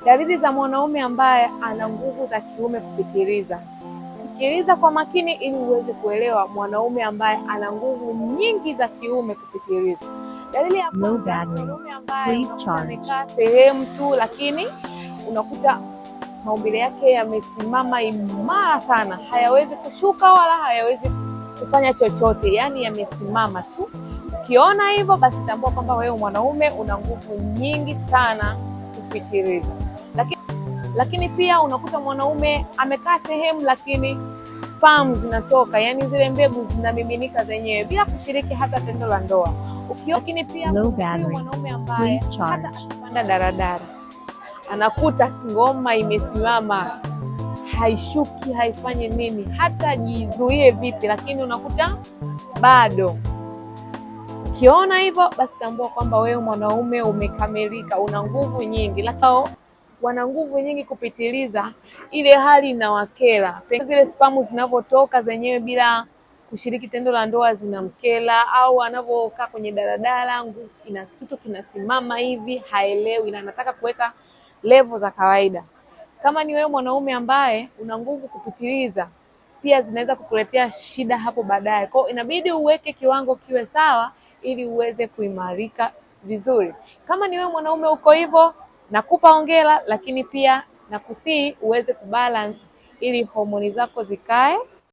Dalili za mwanaume ambaye ana nguvu za kiume kupitiliza. Sikiliza kwa makini ili uweze kuelewa mwanaume ambaye ana nguvu nyingi za kiume kupitiliza. Dalili ya kwanza, mwanaume ambaye amekaa sehemu tu, lakini unakuta maumbile yake yamesimama imara sana, hayawezi kushuka wala hayawezi kufanya chochote, yani yamesimama tu. Ukiona hivyo, basi tambua kwamba wewe mwanaume una nguvu nyingi sana kupitiliza. Lakini pia unakuta mwanaume amekaa sehemu, lakini sperm zinatoka, yani zile mbegu zinamiminika zenyewe bila kushiriki hata tendo la ndoa. Lakini pia mwanaume ambaye hata akipanda daradara anakuta ngoma imesimama, haishuki, haifanyi nini, hata jizuie vipi, lakini unakuta bado. Ukiona hivyo, basi tambua kwamba wewe mwanaume umekamilika, una nguvu nyingi. Lakini wana nguvu nyingi kupitiliza, ile hali inawakera. Zile spamu zinavyotoka zenyewe bila kushiriki tendo la ndoa zinamkela, au anavyokaa kwenye daladala ina kitu kinasimama hivi, haelewi na anataka kuweka level za kawaida. Kama ni wewe mwanaume ambaye una nguvu kupitiliza, pia zinaweza kukuletea shida hapo baadaye. Kwa hiyo inabidi uweke kiwango kiwe sawa ili uweze kuimarika vizuri. Kama ni wewe mwanaume uko hivyo, nakupa hongera, lakini pia nakusii uweze kubalance ili homoni zako zikae